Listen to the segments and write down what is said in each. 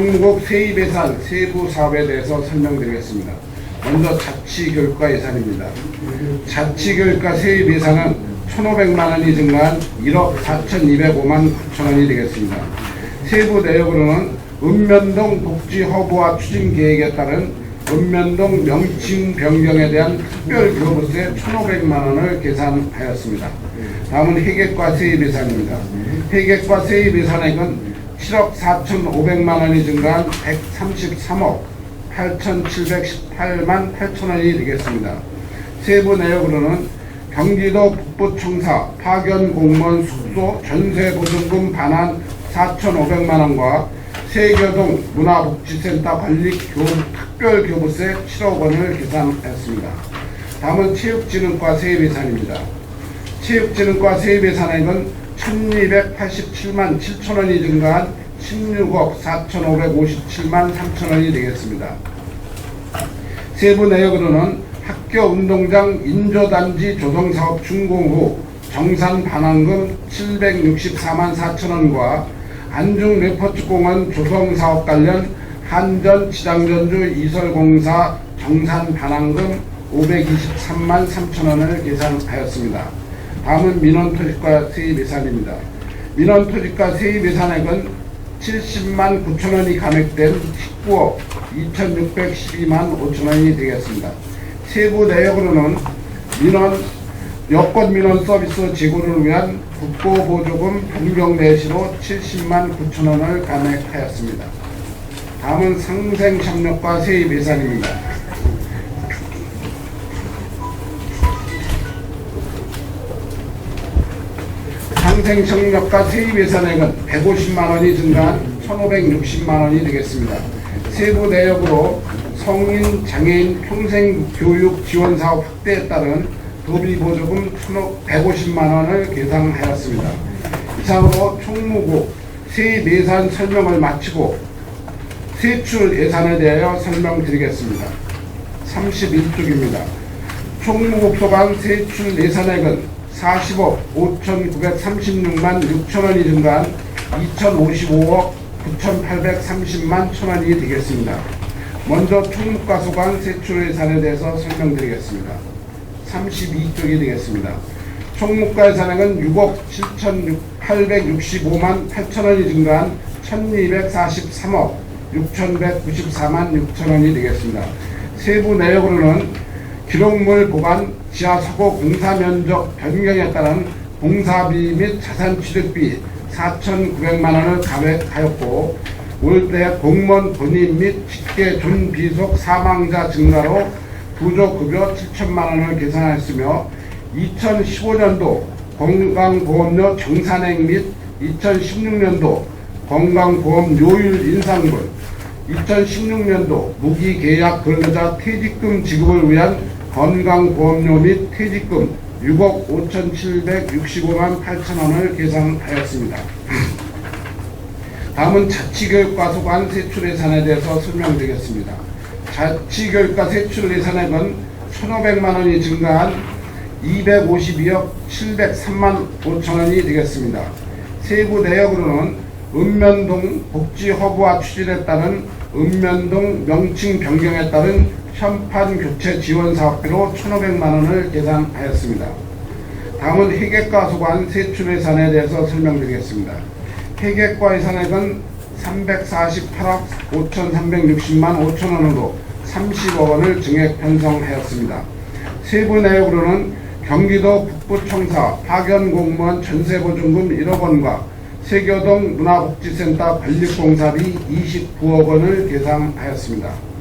종무국 세입 예산 세부 사업에 대해서 설명드리겠습니다. 먼저 자치교육과 예산입니다. 자치교육과 세입 예산은 1,500만 원이 증가한 1억 4,205만 9천 원이 되겠습니다. 세부 내역으로는 읍면동 복지 허브화 추진 계획에 따른 읍면동 명칭 변경에 대한 특별 교부세 1,500만 원을 계산하였습니다. 다음은 회계과 세입 예산입니다. 회계과 세입 예산액은 7억 4,500만 원이 증가한 133억 8,718만 8천 원이 되겠습니다. 세부 내역으로는 경기도 북부청사 파견 공무원 숙소 전세보증금 반환 4,500만 원과 세교동 문화복지센터 관리 특별 교부세 7억 원을 계산했습니다. 다음은 체육진흥과 세입 예산입니다. 체육진흥과 세입 예산액은 1,287만 7천 원이 증가한 16억 4,557만 3천 원이 되겠습니다. 세부 내역으로는 학교 운동장 인조단지 조성사업 준공 후 정산 반환금 764만 4천 원과 안중 레포츠공원 조성사업 관련 한전 지장전주 이설공사 정산 반환금 523만 3천 원을 계산하였습니다. 다음은 민원토지과 세입 예산입니다. 민원토지과 세입 예산액은 70만 9천 원이 감액된 19억 2,612만 5천 원이 되겠습니다. 세부 내역으로는 여권 민원 서비스 제공을 위한 국고보조금 변경 내시로 70만 9천 원을 감액하였습니다. 다음은 상생협력과 세입 예산입니다. 상생협력과 세입 예산액은 150만 원이 증가한 1,560만 원이 되겠습니다. 세부 내역으로 성인, 장애인 평생교육 지원사업 확대에 따른 도비보조금 150만 원을 계산하였습니다. 이상으로 총무국 세입 예산 설명을 마치고 세출 예산에 대하여 설명드리겠습니다. 31쪽입니다. 총무국 소관 세출 예산액은 40억 5,936만 6천 원이 증가한 2,055억 9,830만 1천 원이 되겠습니다. 먼저 총무과 소관 세출 예산에 대해서 설명드리겠습니다. 32쪽이 되겠습니다. 총무과 예산액은 6억 7,865만 8천 원이 증가한 1,243억 6,194만 6천 원이 되겠습니다. 세부 내역으로는 기록물 보관, 지하수고 공사 면적 변경에 따른 공사비 및 자산취득비 4,900만 원을 감액하였고, 올해 공무원 본인 및 직계 준비속 사망자 증가로 부조급여 7천만 원을 계산하였으며, 2015년도 건강보험료 정산액 및 2016년도 건강보험료율 인상분, 2016년도 무기계약 근로자 퇴직금 지급을 위한 건강보험료 및 퇴직금 6억 5,765만 8천 원을 계산하였습니다. 다음은 자치교육과 소관 세출 예산에 대해서 설명드리겠습니다. 자치교육과 세출 예산액은 1,500만 원이 증가한 252억 703만 5천 원이 되겠습니다. 세부 내역으로는 읍면동 복지 허브화 추진에 따른 읍면동 명칭 변경에 따른 현판 교체 지원 사업비로 1,500만 원을 계산하였습니다. 다음은 회계과 소관 세출 예산에 대해서 설명드리겠습니다. 회계과 예산액은 348억 5,360만 5천 원으로 30억 원을 증액 편성하였습니다. 세부 내역으로는 경기도 북부청사 파견공무원 전세보증금 1억 원과 세교동 문화복지센터 건립공사비 29억 원을 계산하였습니다.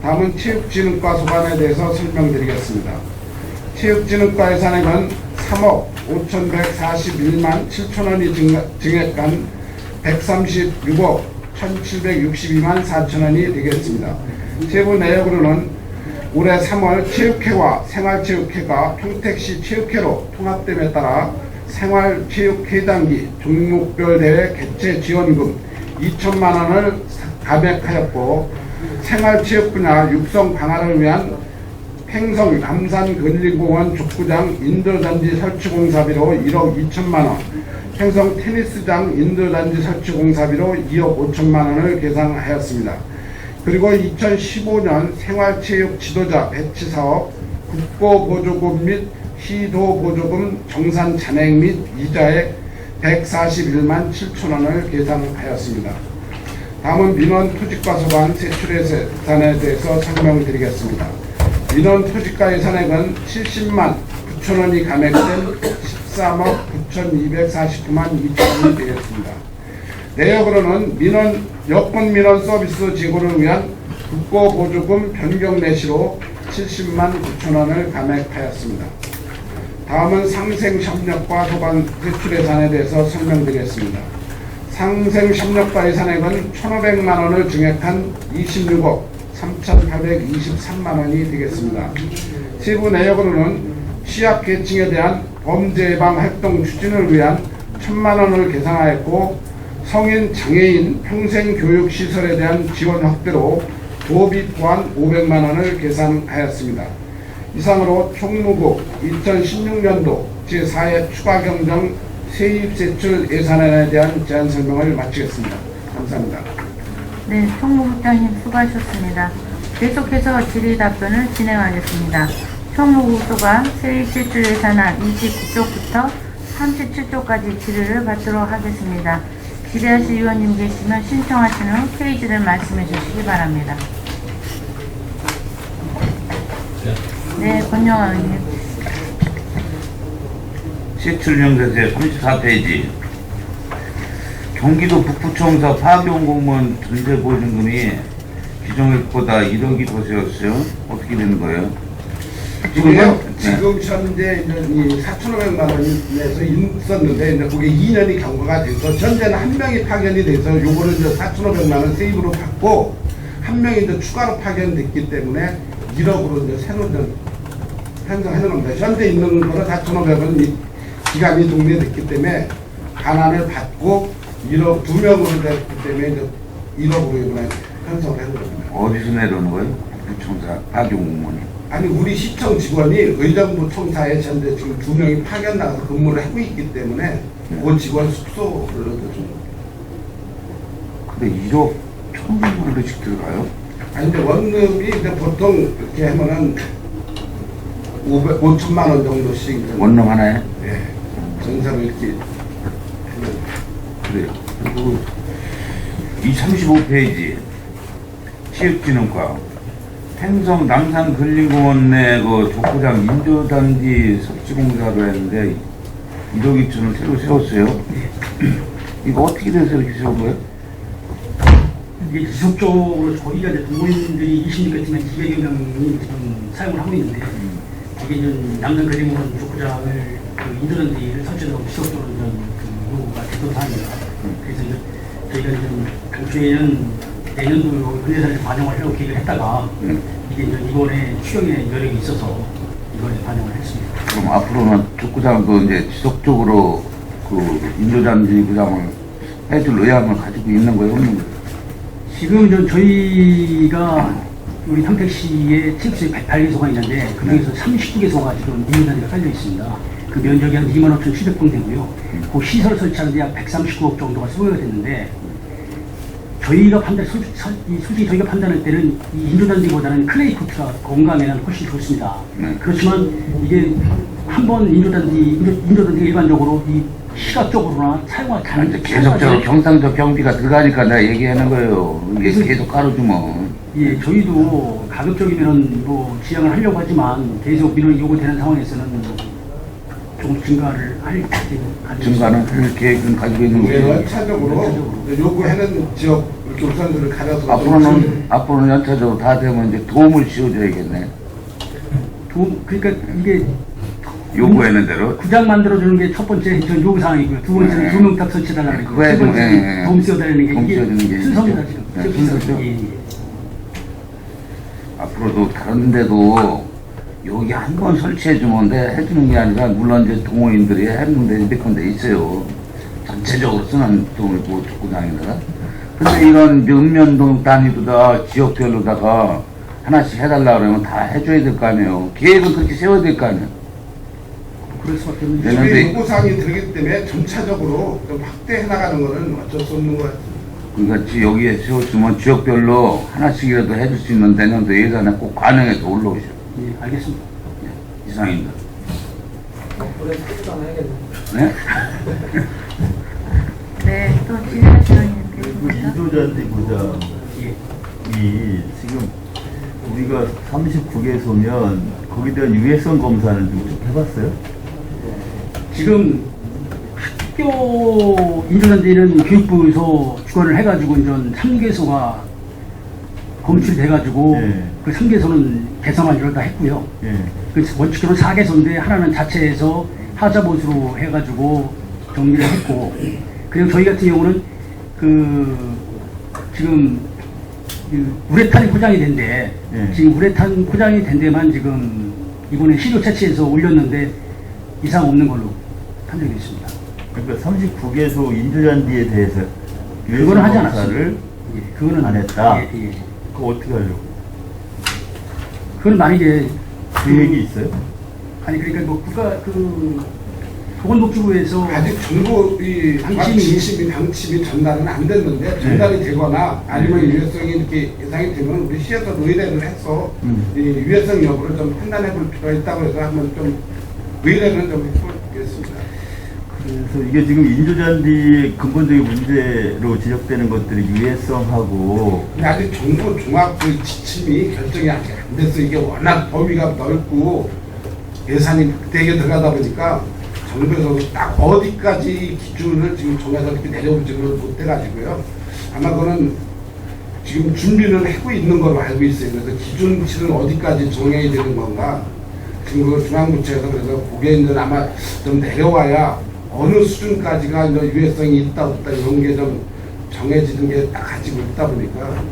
다음은 체육진흥과 소관에 대해서 설명드리겠습니다. 체육진흥과 예산액은 3억 5,141만 7천 원이 증액한 136억 1,762만 4천 원이 되겠습니다. 세부 내역으로는 올해 3월 체육회와 생활체육회가 평택시 체육회로 통합됨에 따라 생활체육회단기 종목별 대회 개최 지원금 2천만 원을 감액하였고, 생활체육 분야 육성 강화를 위한 행성 남산근린공원 족구장 인도단지 설치 공사비로 1억 2천만 원, 행성 테니스장 인도단지 설치 공사비로 2억 5천만 원을 계산하였습니다. 그리고 2015년 생활체육 지도자 배치 사업 국고보조금 및 시도보조금 정산 잔액 및 이자액 141만 7천 원을 계산하였습니다. 다음은 민원 토지가 소관 세출 예산에 대해서 설명드리겠습니다. 민원 토지가 예산액은 70만 9천 원이 감액된 13억 9,249만 2천 원이 되겠습니다. 내역으로는 여권 민원 서비스 제공을 위한 국고보조금 변경 내시로 70만 9천 원을 감액하였습니다. 다음은 상생협력과 소관 세출 예산에 대해서 설명드리겠습니다. 상생협력과 예산액은 1,500만 원을 증액한 26억 3,823만 원이 되겠습니다. 세부 내역으로는 취약계층에 대한 범죄 예방 활동 추진을 위한 1,000만 원을 계산하였고, 성인 장애인 평생교육시설에 대한 지원 확대로 도비 또한 500만 원을 계산하였습니다. 이상으로 총무부 2016년도 제4회 추가경정 세입세출 예산안에 대한 제안 설명을 마치겠습니다. 감사합니다. 네, 총무국장님 수고하셨습니다. 계속해서 질의 답변을 진행하겠습니다. 총무국소관 세입세출 예산안 29쪽부터 37쪽까지 질의를 받도록 하겠습니다. 질의하실 위원님 계시면 신청하신 후 페이지를 말씀해 주시기 바랍니다. 네, 권영아 의원님. 세출명세서 34페이지. 경기도 북부청사 파견공무원 전세보증금이 기존액보다 1억이 더 세웠어요. 어떻게 되는 거예요? 지금 현재 이 4,500만 원이 내서 있었는데, 이제 그게 2년이 경과가 돼서 전제는 한 명이 파견이 돼서 요거를 이제 4,500만 원 세입으로 받고 한 명이 이제 추가로 파견됐기 때문에 1억으로 이제 새로 편성하는 겁니다. 현재 있는 거는 4,500원 기간이 동료됐기 때문에 반환을 받고 1억 2명으로 됐기 때문에 이제 1억으로 이번에 편성을 하는 겁니다. 어디서 내려오는 거예요? 북부청사 파견공무원이. 아니, 우리 시청 직원이 의정부 청사에 현재 지금 2명이 파견 나가서 근무를 하고 있기 때문에 그 직원 숙소를 좀. 근데 1억 1,000만 원씩 들어가요? 아니, 근데 원금이 이제 보통 이렇게 하면은 5천만 원 정도씩. 원룸 하나에? 네. 전사를 이렇게 하면. 그래요. 그리고 이 35페이지 체육진흥과 행성 남산근린공원 내 그 족구장 인조단지 설치공사로 했는데 1억 2천을 새로 세웠어요. 이거 어떻게 돼서 이렇게 세운 거예요? 이게 지속적으로 저희가 이제 동호인들이 26개 팀의 기계경영이 지금 사용을 하고 있는데, 이게 좀 남산근린공원 족구장을 그 인조단지를 설치하고 지속적으로 그 요구가 됐던 사항입니다. 그래서 이제 저희가 지금 당초에는 내년도 근대사를 반영을 하려고 계획을 했다가 이게 이제 이번에 추경에 여력이 있어서 이번에 반영을 했습니다. 그럼 앞으로는 족구장도 이제 지속적으로 그 인조단지 구장을 해줄 의향을 가지고 있는 거예요, 없는 거예요? 지금 저희가 우리 평택시에 체육시설 108개소가 있는데 그 중에서 39개소가 지금 인조단지가 깔려 있습니다. 그 면적이 한 25,700평 되고요. 그 시설 설치하는데 약 139억 정도가 소요가 됐는데, 저희가 솔직히 저희가 판단할 때는 이 인조단지보다는 클레이 코트가 건강에는 훨씬 좋습니다. 그렇지만 이게 한번 인조단지가 일반적으로 이 시각적으로나 사용하기 가능한데 계속적으로 경상적 경비가 들어가니까 내가 얘기하는 거예요. 이게 계속 깔아주면. 예, 저희도 가급적이면 뭐 지양을 하려고 하지만 계속 민원이 요구되는 상황에서는 조금 증가를 할 증가는 할 계획은 가지고 있는 거죠. 연차적으로 요구하는 지역 이렇게 우선들을 가려서 앞으로는 연차적으로 다 되면 이제 도움을 씌워줘야겠네. 그러니까 이게 요구하는 대로. 구장 만들어주는 게 첫 번째 요구 사항이고요. 두 번째는 조명탑 설치해달라는 거. 세 번째는 도움 씌워달라는 게 이게 순서입니다 지금. 순서죠. 앞으로도 다른 데도 여기 한 번 설치해주면 해주는 게 아니라, 물론 이제 동호인들이 했는데 몇 군데 있어요. 전체적으로 쓰는 동호회 족구장에다가. 근데 이런 읍면동 단위로다가 지역별로다가 하나씩 해달라 그러면 다 해줘야 될 거 아니에요. 계획은 그렇게 세워야 될 거 아니에요. 그럴 수밖에 없는 네. 우리 요구사항이 들기 때문에 점차적으로 좀 확대해 나가는 것은 어쩔 수 없는 것 같습니다. 그러니까 여기에 세웠으면 지역별로 하나씩이라도 해줄 수 있는 내년도 예산에 꼭 반영해서 올라오셔. 예, 알겠습니다. 이상입니다. 올해 특수 한번 해야겠네. 네? 네, 또 질의하시는 분 계십니까? 인도자한테 보자. 이 지금 우리가 39개소면 거기에 대한 유해성 검사는 좀 쭉 해봤어요? 지금 학교 인조잔디는 교육부에서 주관을 해가지고 이제 3개소가 검출돼가지고 예. 그 3개소는 개성안지를 다 했고요. 예. 그 원칙적으로 4개소인데 하나는 자체에서 하자보수로 해가지고 정리를 했고, 그리고 저희 같은 경우는 그 지금 그 우레탄이 포장이 된데 예. 지금 우레탄 포장이 된 데만 지금 이번에 시료 채취해서 올렸는데 이상 없는 걸로 판정이 됐습니다. 그러니까 39개소 인조잔디에 대해서 그거는 유해성 하지 검사를 않았습니다. 예, 그거는 안 했다? 예, 예. 그거 어떻게 하려고? 그건 만약에 계획이 있어요? 아니 그러니까 뭐 국가 보건복지부에서 아직 정보 이 방침이 전달은 안 됐는데 전달이 되거나 아니면 유해성이 이렇게 예상이 되면 우리 시에서 의뢰를 해서 이 유해성 여부를 좀 판단해 볼 필요가 있다고 해서 한번 좀 의뢰를 좀 해보겠습니다. 그래서 이게 지금 인조잔디의 근본적인 문제로 지적되는 것들이 유해성하고 근데 아직 정부 종합 그 지침이 결정이 아직 안 됐어. 이게 워낙 범위가 넓고 예산이 되게 들어가다 보니까 정부에서 딱 어디까지 기준을 지금 정해서 이렇게 내려오지를 못해가지고요. 아마 그거는 지금 준비는 하고 있는 걸로 알고 있어요. 그래서 기준치를 어디까지 정해야 되는 건가. 지금 그 중앙부처에서 그래서 그게 이제 아마 좀 내려와야 어느 수준까지가 이제 유해성이 있다 없다 이런 게 좀 정해지는 게 딱 가지고 있다 보니까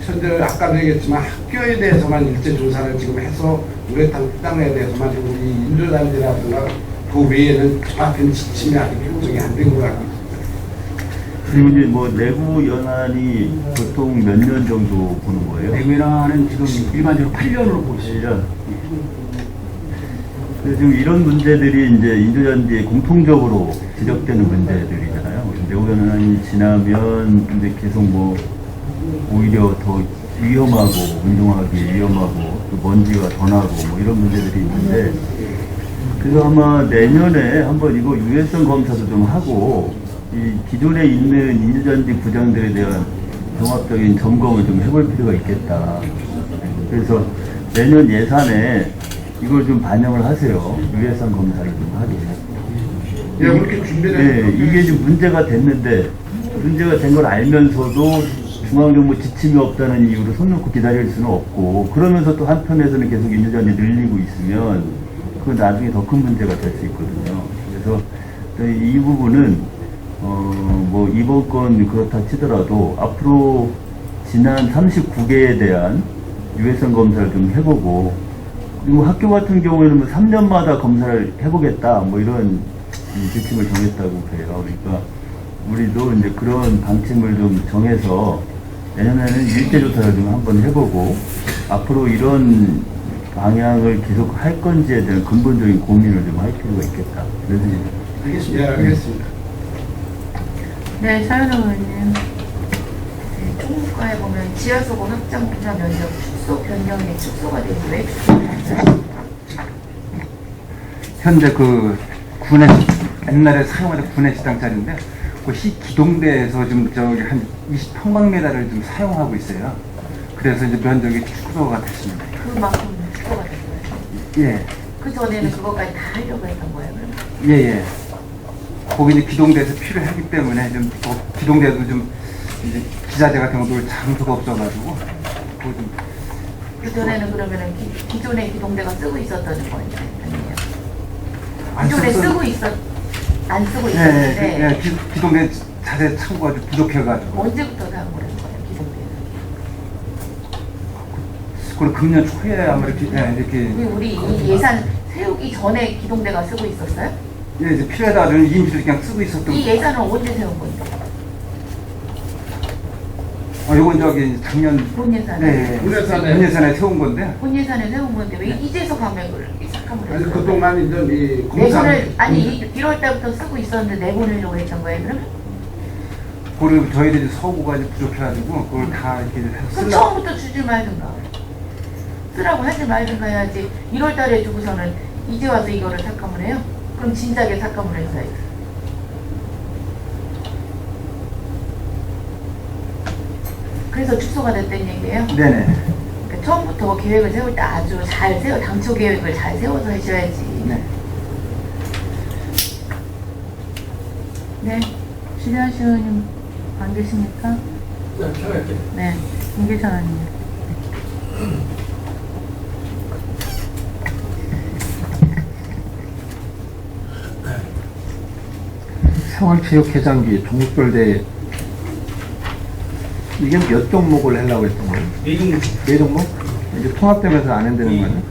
현재 아까도 얘기했지만 학교에 대해서만 일제 조사를 지금 해서 우레탄 포장에 대해서만 지금 우리 인조잔디라든가 그 외에는 정확한 지침이 아직 결정이 안 된 것 같고 있습니다. 그리고 이제 뭐 내부 연한이 보통 몇 년 정도 보는 거예요? 내외나는 지금 일반적으로 8년으로 보고 있습니다. 1년. 그래서 지금 이런 문제들이 이제 인조잔디에 공통적으로 지적되는 문제들이잖아요. 내부 연한이 지나면 이제 계속 뭐 오히려 더 위험하고 운동하기 위험하고 또 먼지가 더 나고 뭐 이런 문제들이 있는데, 그래서 아마 내년에 한번 이거 유해성 검사도 좀 하고 이 기존에 있는 인조잔디 구장들에 대한 종합적인 점검을 좀 해볼 필요가 있겠다. 그래서 내년 예산에 이걸 좀 반영을 하세요. 유해성 검사를 좀 하게. 예, 그렇게 준비를 네, 해서 이게 좀 문제가 됐는데 문제가 된 걸 알면서도 중앙정부 지침이 없다는 이유로 손 놓고 기다릴 수는 없고, 그러면서 또 한편에서는 계속 인조잔디 늘리고 있으면 그건 나중에 더 큰 문제가 될 수 있거든요. 그래서 이 부분은 뭐 이번 건 그렇다 치더라도 앞으로 지난 39개에 대한 유해성 검사를 좀 해보고, 그리고 학교 같은 경우에는 뭐 3년마다 검사를 해보겠다 뭐 이런 지침을 정했다고 그래요. 그러니까 우리도 이제 그런 방침을 좀 정해서 내년에는 일대조사를 좀 한번 해보고 앞으로 이런 방향을 계속 할 건지에 대한 근본적인 고민을 좀 할 필요가 있겠다. 그래서 알겠습니다. 예, 알겠습니다. 네, 사연호 의원님. 네, 총무과에 보면 지하수고 확장 분야 면적 축소 변경에 축소가 되고 왜 축소가 됐어요? 현재 그 군의 옛날에 사용하던 군의 지상자리인데 그것이 기동대에서 지금 저기 한 20평방미터를 좀 사용하고 있어요. 그래서 이제 면적이 축소가 됐습니다. 그만큼 축소가 된 거예요? 예, 그 전에는 그것까지 다 하려고 했던 거예요, 그러면? 예. 거기 이제 기동대에서 필요하기 때문에 좀 기동대도 좀 이제 기자재 같은 것도 장소가 없어가지고 그거 좀 그 전에는 그러면은 기존의 기동대가 쓰고 있었다는 거예요? 아니에요? 안 기존에 썼어요. 안 쓰고 예, 있었는데 기동대 자재 창고가 좀 부족해가지고 언제부터 다 그런 거예요, 기동대는? 그리고 금년 초에 아마 이렇게 우리 이 예산 세우기 전에 기동대가 쓰고 있었어요? 예, 이제 필요하다 임시로 그냥 쓰고 있었던 이 예산은 언제 세운 건데? 요건 저기 작년 본 예산에. 네, 본예산에. 본예산에 세운 건데 본 예산에 세운 건데 왜 이제서 감액을 삭감을 아니 했어요? 그동안 이제 이 공사 내보낼 아니 1월 달부터 쓰고 있었는데 내보내려고 했던 거예요 그럼? 그리고 저희들이 서구가 이제 부족해가지고 그걸 다 이렇게 그럼 쓰려고 처음부터 주지 말든가 쓰라고 하지 말든가 해야지 1월 달에 주고서는 이제 와서 이거를 삭감을 해요? 그럼 진작에 삭감을 했어야지. 그래서 축소가 됐다는 얘기예요? 네네. 그러니까 처음부터 계획을 세울 때 아주 잘 세워 당초 계획을 잘 세워서 하셔야지. 네. 네. 지대하시 의원님 안 계십니까? 네, 켜갈게요. 네. 김계찬 의원님. 생활체육회장기 종목별대 이게 몇 종목을 하려고 했던 거예요? 네 종목? 이제 통합되면서 안 한다는 거예요?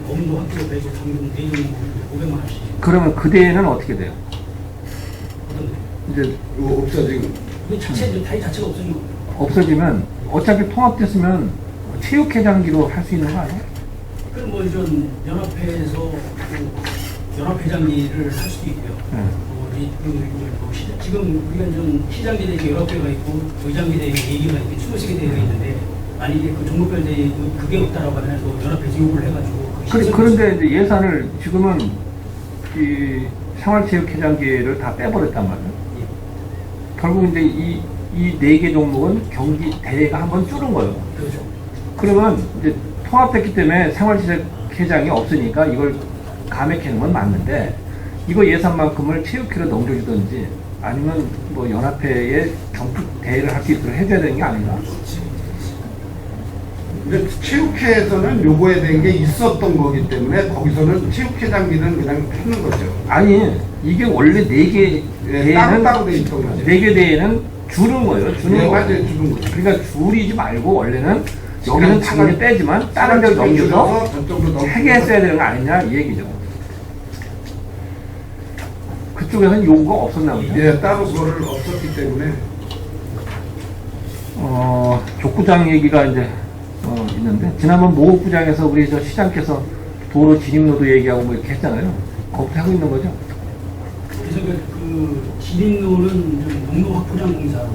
검도 학교 빼고 당근 4종목 500만 원씩. 그러면 그 대회는 어떻게 돼요? 이제 이거 없어지고 그 자체 다이 자체가 없어진 거예요. 없어지면 어차피 통합됐으면 체육회장기로 할 수 있는 거 아니에요? 그럼 뭐 이런 연합회에서 그 연합회장기를 할 수도 있고요. 지금 우리가 좀 시장기대회 11개가 있고 의장기대회 4개가 있고 추모식의 대회가 있는데 만약에 그 종목별 대회 그게 없다라고 하면 또 연합회에서 요구를 해가지고 그런데 이제 예산을 지금은 이 생활체육회장기를 다 빼버렸단 말이에요. 결국 이제 이 4개 종목은 경기 대회가 한번 줄은 거예요. 그렇죠. 그러면 이제 통합됐기 때문에 생활체육회장이 없으니까 이걸 감액하는 건 맞는데 이거 예산만큼을 체육회로 넘겨주든지 아니면 뭐 연합회에 경축 대회를 할 수 있도록 해줘야 되는 게 아닌가? 근데 체육회에서는 요거에 대한 게 있었던 거기 때문에 거기서는 체육회장기는 그냥 하는 거죠. 아니 이게 원래 4개 예, 따로 대회는 돼 있던 거죠. 4개 대회는 주는 거예요. 주는 네, 거. 맞아요. 주는 거죠. 그러니까 줄이지 말고 원래는 여기는 당연히 빼지만 다른 데 넘겨서 저쪽으로 넘겨서 세개 했어야 되는 거 아니냐 이 얘기죠. 그쪽에서는 요구가 없었나 보죠. 예, 따로 그거를 없었기 때문에 족구장 얘기가 이제 있는데 지난번 모국구장에서 우리 저 시장께서 도로 진입로도 얘기하고 뭐 이렇게 했잖아요. 거기서 하고 있는 거죠. 그래서 그 진입로는 좀 농로 확보장 공사로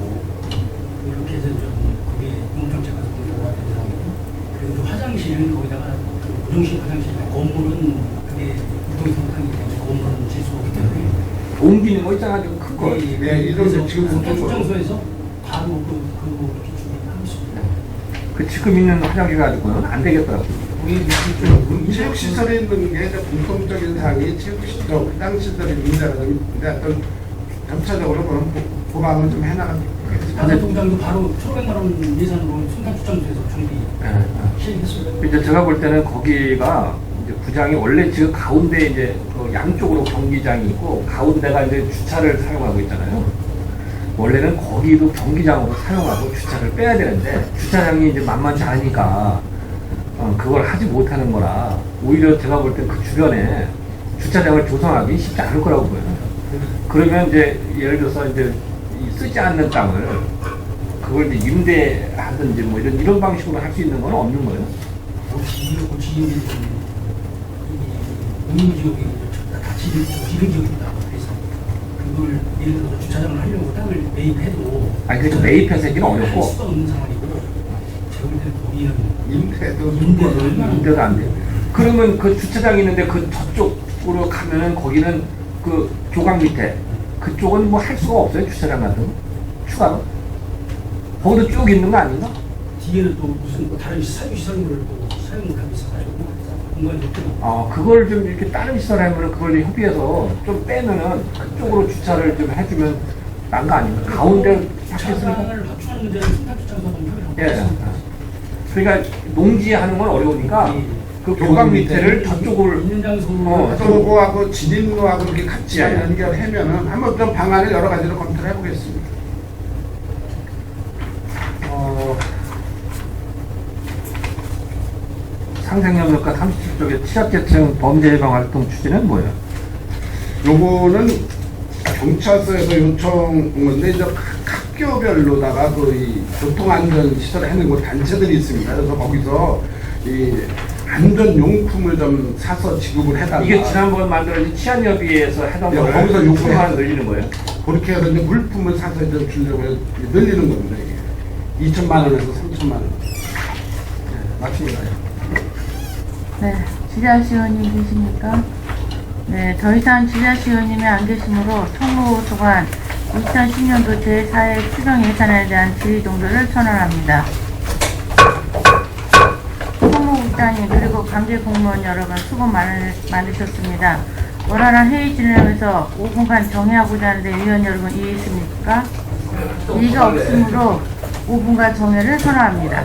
그렇게 해서 좀 그게 공정책에서 공부가 된 상황이고 그리고 또 화장실은 거기다가 그 고정식 화장실 건물은 그게 유동이 생각하기 때문에 건물은 질수가 없기 때문에 옮기는 거 있잖아 좀 큰 거. 네, 이런 거 지금 선택 장소에서 바로 그 기준이 있습니다. 그 지금 있는 화장실 가지고는 안 되겠더라고요. 체육시설에 있는 게 이제 공통적인 사항이 체육시설, 화장시설의 문제가 좀 근데 어떤 전체적으로 그런 보강을 좀 해나가겠습니다. 다른 동장도 바로 1,500만 원 예산으로 순간 추첨돼서 준비 시행했습니다. 이제 제가 볼 때는 거기가 이제 구장이 원래 지금 가운데 이제 그 양쪽으로 경기장이 있고 가운데가 이제 주차를 사용하고 있잖아요. 원래는 거기도 경기장으로 사용하고 주차를 빼야 되는데 주차장이 이제 만만치 않으니까 그걸 하지 못하는 거라 오히려 제가 볼 때 그 주변에 주차장을 조성하기 쉽지 않을 거라고 보여요. 그러면 이제 예를 들어서 이제 이 쓰지 않는 땅을 그걸 이제 임대하든지 뭐 이런 방식으로 할 수 있는 건 없는 거예요. 고지역이 운임지역이 다 지름지역입니다. 그래서 그걸 예를 들어서 주차장을 하려고 땅을 매입해도 아니 그러니까 매입해서 하기는 할 어렵고 수가 없는 상황이고 제가 볼 때는 거기는 임대도 안 돼요. 그러면 그 주차장이 있는데 그 저쪽으로 가면은 거기는 그 조각 밑에 그쪽은 뭐 할 수가 없어요. 주차장 같은 거 추가로 거기도 쭉 있는 거 아닌가? 뒤에는 또 무슨 뭐 다른 사유시설물을 또 사용을 하고 있어가지고 공간이 없고 그걸 좀 이렇게 다른 시설 하면은 그걸 협의해서 좀 빼면은 그쪽으로 주차를 좀 해주면 난 거 아닌가? 가운데 주차장을 확충하는 문제는 승탁주차장과 협의를 하고 예. 있습니다. 그러니까 농지하는 건 어려우니까 그 교각 밑에를 저쪽을 있는 장소로 저거하고 진입로하고 이렇게 같이 연결하면은 한번 좀 방안을 여러 가지로 검토를 해보겠습니다. 상생협력과 37쪽의 취약계층 범죄 예방 활동 추진은 뭐예요? 요거는 경찰서에서 요청 온 건데 이제 각 학교별로다가 이 교통안전시설 해놓은 단체들이 있습니다. 그래서 거기서 이 안전용품을 좀 사서 지급을 해달라. 이게 지난번 만들어진 치안협의회에서 하던 예, 걸 거기서 요구를 조금만 해요. 늘리는 거예요. 그렇게 해서 이제 물품을 사서 이제 주려고 해서 늘리는 겁니다. 이게 2천만 원에서 3천만 원. 네, 맞습니다. 네, 지자시 의원님 계십니까? 네, 더 이상 지자시 의원님이 안 계시므로 총무소관 2010년도 제4회 추경 예산에 대한 질의 동조를 선언합니다. 총무국장님 그리고 관계 공무원 여러분 수고 많으셨습니다. 원활한 회의 진행에서 5분간 정회하고자 하는데 위원 여러분 이해 있습니까? 이의가 없으므로 5분간 정회를 선언합니다.